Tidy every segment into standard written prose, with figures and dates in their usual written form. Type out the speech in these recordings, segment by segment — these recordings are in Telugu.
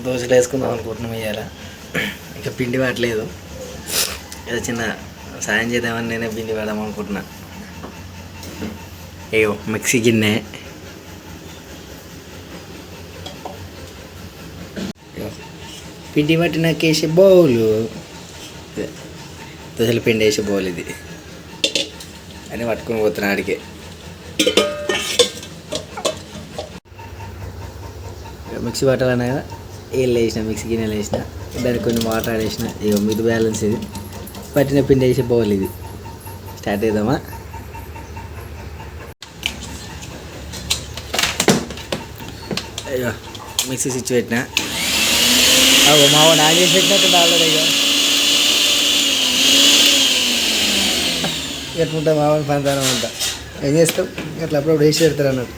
దోశలు వేసుకుందాం అనుకుంటున్నాం ఇవాళ. ఇంకా పిండి పట్టలేదు, ఏదో చిన్న సాయం చేద్దామని నేనే పిండి పెడదాం అనుకుంటున్నా. ఏయో మిక్సీ గిన్నె, పిండి పట్టిన కేసే బౌలు, దోశల పిండి వేసే బౌల్ ఇది అని పట్టుకొని పోతున్నా ఆడికి. మిక్సీ పట్టాలన్నా కదా, ఏళ్ళు వేసిన మిక్సీ గిన్నెలు వేసిన, దానికి కొన్ని వాటర్ ఆడేసిన. ఇక మిడ్ బ్యాలెన్స్ ఇది, పట్టిన పిండి వేసే బౌల్ ఇది. స్టార్ట్ చేద్దామా? అయ్యో మిక్సీ స్విచ్ పెట్టినా, మా వాడు ఆన్ చేసి పెట్టినట్టు ఆల్రెడీ. ఇక ఎట్లుంటా మా వాడిని పంతానం ఉంటా, ఏం చేస్తాం అట్లా అప్పుడప్పుడు వేసి పెడతారు అన్నట్టు.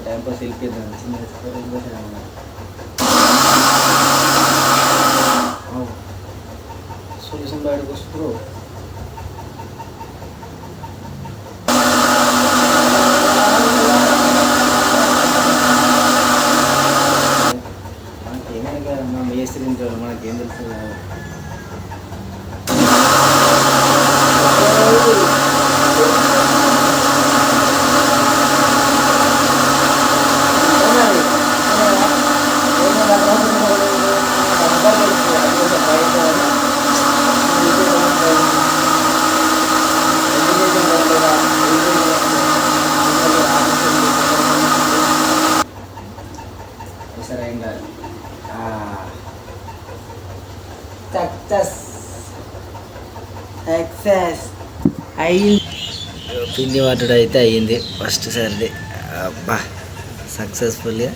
టైంపాస్ వెళ్ళిపోయింది. సొల్యూషన్ బయటకు వస్తూ మనకేం తెలుస్తుంది. సక్సెస్ అయ్యి పిండి పట్టడం అయితే అయ్యింది ఫస్ట్ సారిది. అబ్బా సక్సెస్ఫుల్గా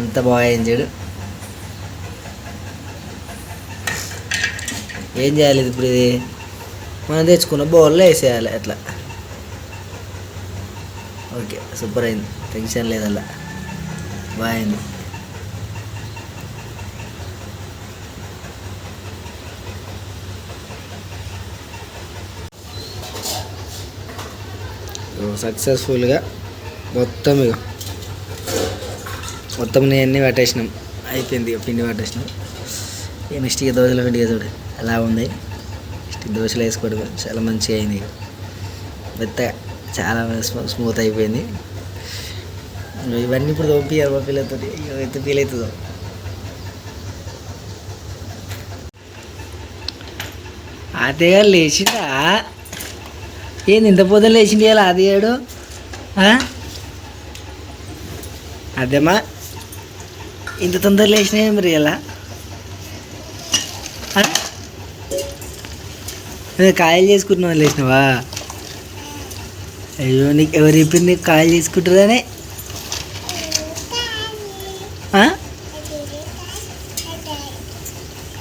ఎంత బాగా అయింది. ఏం చేయాలి ఇప్పుడు? ఇది మనం తెచ్చుకున్న బౌల్లో వేసేయాలి అట్లా. ఓకే సూపర్ అయింది, టెన్షన్ లేదల్లా, బాగా అయింది. సక్సెస్ఫుల్గా మొత్తం నేను అన్నీ పట్టేసినాం, అయిపోయింది. ఇక పిండి పట్టేసినాం. ఇక నెక్స్ట్ ఇక దోశల పిండి చూడు ఎలా ఉంది. నెక్స్ట్ దోశలు వేసుకోవడం చాలా మంచిగా అయింది. ఇక మెత్తగా చాలా స్మూత్ అయిపోయింది. ఇవన్నీ ఇప్పుడు పంపించారు మా పిల్లలతో, ఎంత ఫీల్ అవుతుందో. అదేగా లేచిందా? ఏంది ఇంత పొద్దున లేచింది ఇలా? అది ఏడు అదేమ్మా, ఇంత తొందర లేచినాయి మరి ఇలా? కాయలు చేసుకుంటున్నావు లేచినావా? అయ్యో నీకు ఎవరు చెప్పింది నీకు కాయలు చేసుకుంటారని?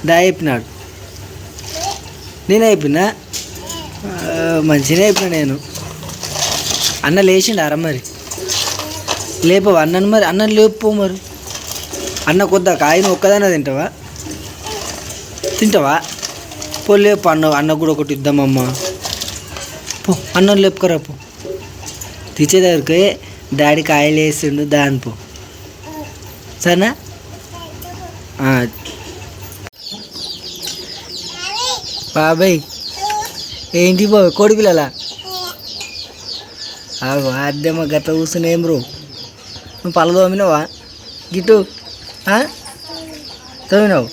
దా చెప్పినాడు, నేనే చెప్పినా? మంచిగా అయిపోయినా నేను. అన్న లేచిండారా మరి? లేపవా అన్నను మరి? అన్నను లేపు మరి. అన్న కొద్దా కాయను ఒక్కదానే తింటావా? పో లేపు అన్న కూడా ఒకటి ఇద్దామమ్మా. పో అన్నం లేపుకరా పో. తెచ్చే దగ్గరికి డాడీ కాయలు వేసిండు దాని పో, సరేనా? బాబాయ్ ఏంటి బాబు కోడి పిల్లలా? అద్దెమ్మ గట్ల కూర్చున్నాం బ్రో. నువ్వు పళ్ళు తోమినావా గిట్టు? తోమినావు?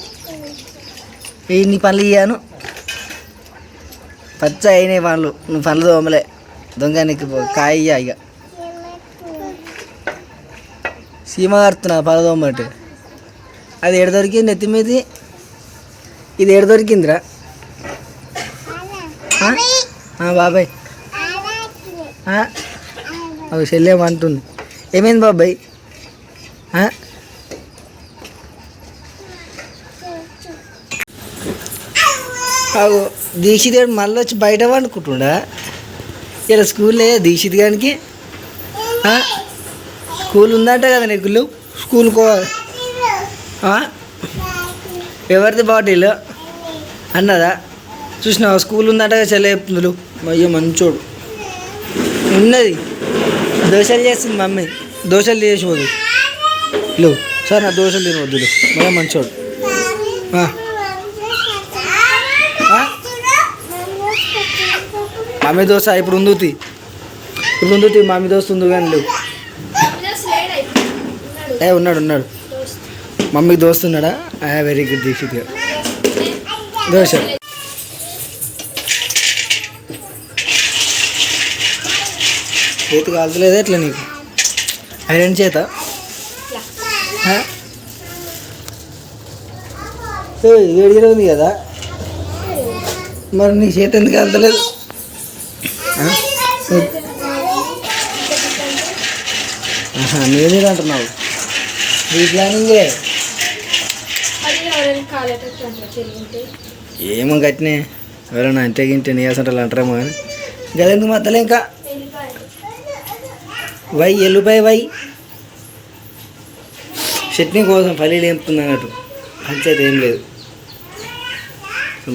నీ పనులు ఇయ్యాను, పచ్చ అయినాయి పనులు. నువ్వు పనులు తోమలే, దొంగ నీకు కాయ ఇయ్యా. ఇక సీమ కడుతున్నా పళ్ళు తోమంటే. అది ఏడు దొరికింది నెత్తి మీది, ఇది ఏడు దొరికిందిరా? బాబాయ్ అవి చెల్లేమంటుంది. ఏమైంది బాబాయ్? దీక్షిత్ గారు మళ్ళీ వచ్చి బయట వండుకుంటుండా? ఇలా స్కూల్ లేదా దీక్షిత్ గారికి? స్కూల్ ఉందంట కదా నీకు? స్కూల్కో ఎవరిది బాటిల్ అన్నదా? చూసినావా స్కూల్ ఉందంట చెల్లె చెప్తుందులు. అయ్యో మంచోడు. ఉన్నది దోశలు చేస్తుంది మమ్మీ, దోశలు చేసిపోదు. లేవు సార్ నా దోశలు తినవద్దులు మళ్ళీ మంచోడు. మమ్మీ దోశ ఇప్పుడు ఉందుతి మమ్మీ దోశ ఉంది కానీ లేవు. ఉన్నాడు మమ్మీకి దోస్తున్నాడా? వెరీ గుడ్ దీక్షిత్ గారు. దోశ చేతి కాలుతలేదా ఎట్లా నీకు? ఐరన్ చేత వేడిగా ఉంది కదా, మరి నీ చేతి ఎందుకు కాలుతలేదు? నేనే అంటున్నావు ఈ ప్లానింగే. ఏమో గట్టినే ఎవరైనా అంటే గింటే నీయాసంటారు అంటారేమో కానీ గదెందుకు మద్దలే. ఇంకా ఎల్లుపాయ చట్నీ కోసం పల్లీలు ఏంపుతుంది అన్నట్టు, పంచాయతీ ఏం లేదు.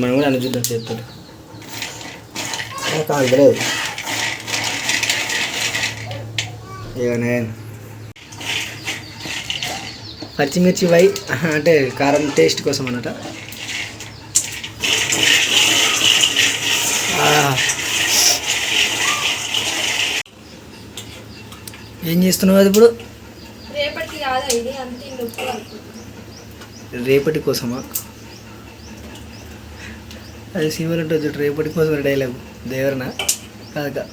మనం కూడా అన్ని చూద్దాం చేస్తాడు కాదు ఏమన్నా పచ్చిమిర్చి అంటే కారం టేస్ట్ కోసం అన్నట. ఏం చేస్తున్నావు అది ఇప్పుడు? రేపటి కోసమా? అది సినిమాలు ఉంటుంది రేపటి కోసం డైలాగ్ దేవరనా కాదుగా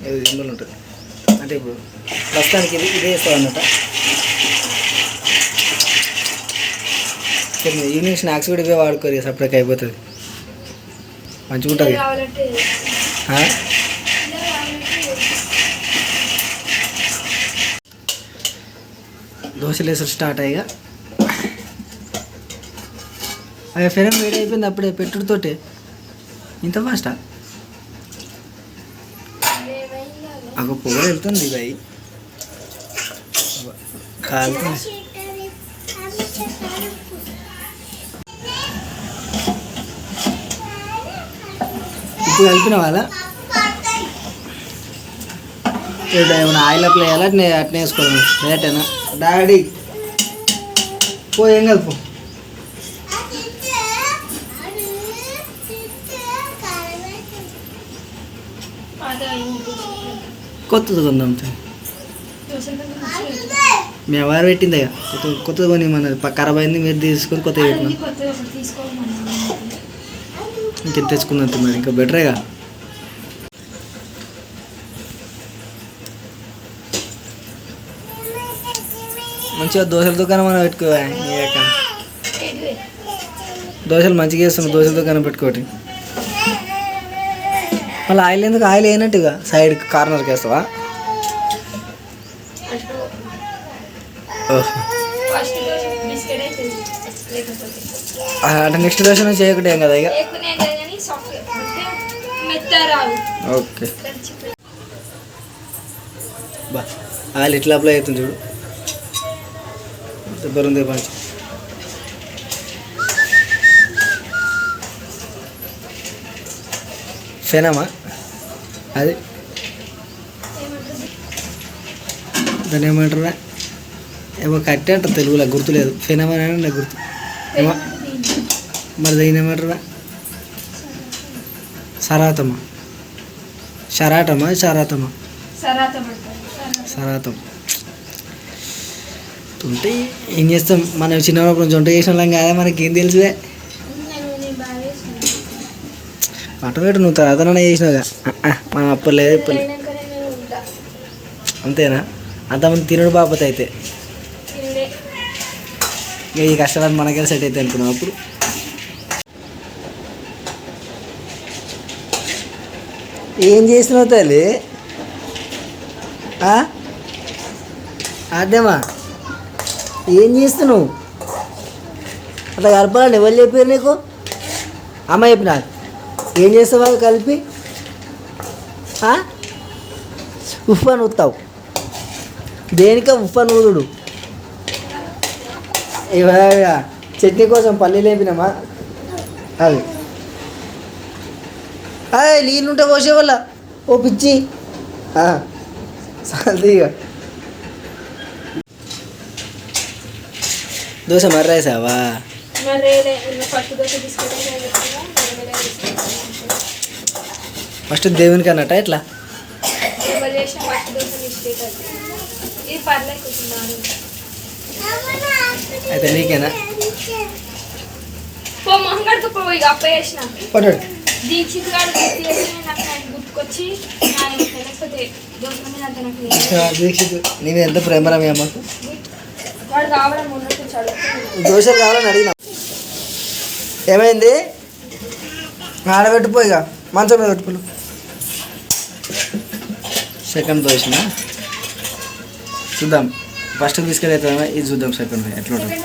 ఏదో సినిమాలు ఉంటుంది. అంటే ఇప్పుడు ప్రస్తుతానికి ఇదే ఇస్తావు అన్నట. ఈవినింగ్ స్నాక్స్ కూడా ఇవే వాడుకోరు, సపరేట్గా అయిపోతుంది, మంచిగా ఉంటుంది. దోశలు వేసుడు స్టార్ట్ అయ్యగా అవి ఫెరం వేడి అయిపోయింది అప్పుడే పెట్టుడుతోటే. ఇంత ఫాస్టా? ఒక పొగ వెళ్తుంది బాయ్ కాలుతుంది. ఇప్పుడు కలిపిన వాళ్ళ ఏమైనా ఆయిల్ అప్లై చేయాలి అట్నే వేసుకోవాలి రేటేనా డాడీ? ఏం కలుపు కొత్తది కొందాం. మేము ఎవరు పెట్టింది కొత్తది కొని మన ఖరాబ్ అయింది, మీరు తీసుకొని కొత్తగా పెట్టినా ఇంకెంత తెచ్చుకున్నది మరి ఇంకా బెటరేగా. మంచిగా దోశల దుకాణం మనం పెట్టుకోవాలి. దోశలు మంచిగా వేస్తున్నాం, దోశల దుకాణం పెట్టుకోటి. మళ్ళీ ఆయిల్ ఎందుకు? ఆయిల్ వేయనట్టుగా సైడ్ కార్నర్కి వేస్తావా? అంటే నెక్స్ట్ దోశ నుంచి చేయకుంటే ఏం కదా ఇక. ఓకే బా ఆయిల్ ఇట్లా అప్లై అవుతుంది చూడు, దెబ్బరుంది పంచి. ఫెనమా అది? దాన్ని ఏమంటారా? ఏమో కట్టే అంటారు తెలుగులో, గుర్తులేదు. ఫెనమా అని నాకు గుర్తు ఏమో. మరి దాన్ని ఏమంటారా? సరాతమా శరాతమా సరాతం ఉంటే ఏం చేస్తాం. మనం చిన్నప్పుడు జొంట చేసిన వాళ్ళం కదా, మనకి ఏం తెలుసువే. ఆటోమేటిక్ నువ్వు తర్వాతనే చేసినావుగా, మనం అప్పుడు లేదు ఇప్పుడు అంతేనా? అంతమంది తినడు బాపత అయితే ఈ కష్టాలు మనకే సెట్ అయితే అనుకున్నాం. అప్పుడు ఏం చేసినావు తల్లి? అదేమా ఏం చేస్తున్నావు? అట్లా కలపాలండి. ఎవరు చెప్పారు నీకు? అమ్మ చెప్పినా ఏం చేస్తావు వాళ్ళు కలిపి? ఉఫ్ అని ఊతావు దేనిక? ఉఫ్ అని ఊదుడు. చట్నీ కోసం పల్లీలు వేపినామా? అది నీళ్ళుంటే పోసే వల్ల ఓ పిచ్చి సల్దీగా దోశ మర్రేసావా? ఫస్ట్ దేవునికి అన్నట్ట ఎట్లా? అయితే నీకేనా? దీక్షిత్ నీ మీద ఎంత ప్రేమరా మీ అమ్మకు? దోశలు కావాలని అడిగినా. ఏమైంది? ఆడబెట్టిపోయిగా మంచం మీద పెట్టుకోలు. సెకండ్ దోశన చూద్దాం. ఫస్ట్ బిస్కెట్ అయితే ఇది చూద్దాం. సెకండ్ ఎట్లా ఉంటుంది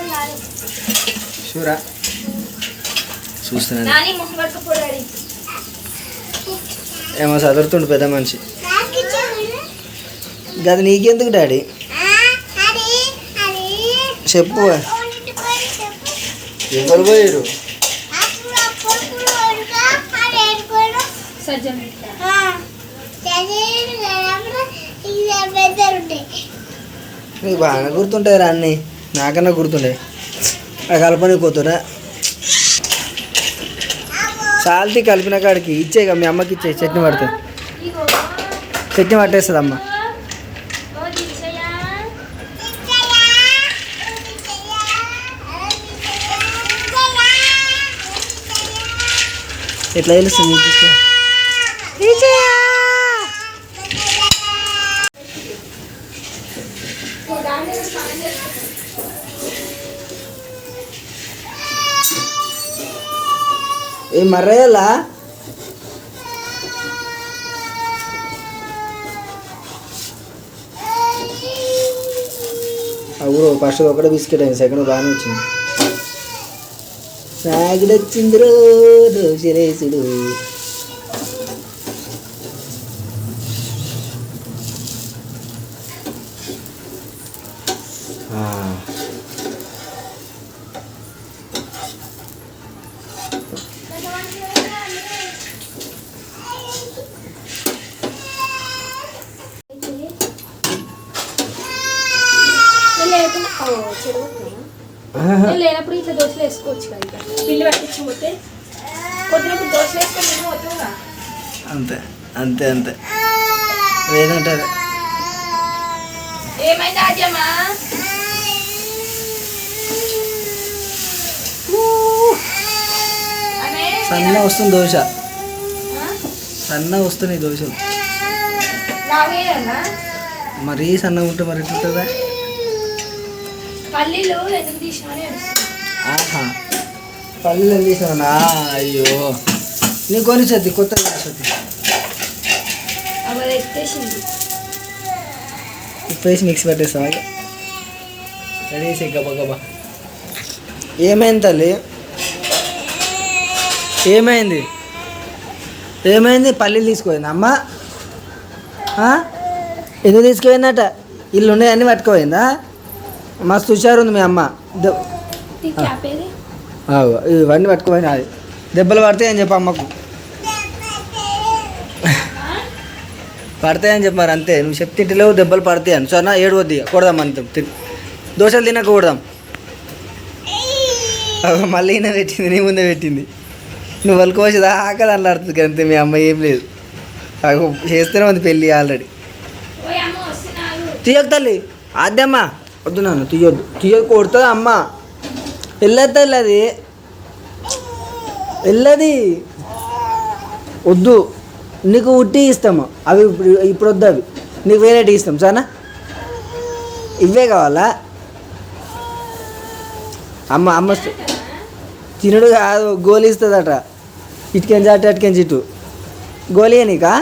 చూరా. చూస్తున్నాను ఏమో చదువుతుండు పెద్ద మనిషి. గది నీకెందుకు డాడీ? చెప్పు. ఎవరు పోయారు? నీకు బాగా గుర్తుంటాయి రా అన్నీ. నాకన్నా గుర్తుంటాయి. ఆ కలపని పోతురా. సాల్తీ కలిపిన కాడికి ఇచ్చేగా మీ అమ్మకి ఇచ్చే. చట్నీ పడుతుంది. చట్నీ పట్టేస్తుంది అమ్మ. ఎట్లా తెలుస్తుంది? ఏ మర్రయ్యలా ఊరు ఫస్ట్ ఒకటే బిస్కెట్ అయింది. సెకండ్ బాగానే వచ్చింది. సాగిడొచ్చింది రోజులేసుడు. లేనప్పుడు ఇట్లా దోశలు వేసుకోవచ్చు కదా. పిల్లి పట్టించిపోతే కొద్దినప్పుడు దోశలు వేసుకొని పోతుందా? అంతే అంతే అంతే. ఏదంటారు? ఏమైంది రాజ్యమ్మా? సన్న వస్తుంది దోశ. సన్న వస్తున్నాయి దోశలు. మరీ సన్నగా ఉంటే మరి ఎట్లుంటుందా? పల్లీలు ఎందుకు తీసినా? ఆహా పల్లీలు ఎందుకు తీసినా? అయ్యో నీ కొనిసద్ది కొత్తగా ఇప్పేసి మిక్స్ పెట్టేస్తావా? రెడీ గబా గబా. ఏమైంది తల్లి? ఏమైంది? ఏమైంది? పల్లీలు తీసుకుపోయింది అమ్మ. ఎందుకు తీసుకుపోయిందట? ఇల్లు ఉన్నాయన్నీ పట్టుకుపోయిందా? మస్తు హుషారు ఉంది మీ అమ్మ. ఇవన్నీ పట్టుకుపోయినా. అది దెబ్బలు పడతాయని చెప్పి అమ్మకు. పడతాయని చెప్పారు అంతే. నువ్వు చెప్తింటిలో దెబ్బలు పడతాయని. సరేనా? ఏడవద్ది కొడదాం అంత. దోశలు తినక కొడదాం. మళ్ళీ ఈయన పెట్టింది, నీ ముందే పెట్టింది. నువ్వు వాళ్ళకోసి దాకా దాంట్లో ఆడుతుంది అంతే. మీ అమ్మ ఏం లేదు. చేస్తూనే ఉంది పెళ్ళి ఆల్రెడీ. తీయకు తల్లి. అద్దమ్మా వద్దు నాన్న తీయొద్దు. తీయకు కొడుతుంది అమ్మ. వెళ్ళొద్దు. వెళ్ళది వెళ్ళది వద్దు. నీకు ఉట్టి ఇస్తాము. అవి ఇప్పుడు వద్దు. అవి నీకు వేరేటి ఇస్తాం. సరేనా? ఇవే కావాలా? అమ్మ అమ్మ తినడు కాదు, గోలి ఇస్తుందట. ఇటుకెంచి అటు అటుకెంచి ఇటు. గోలి నీకా?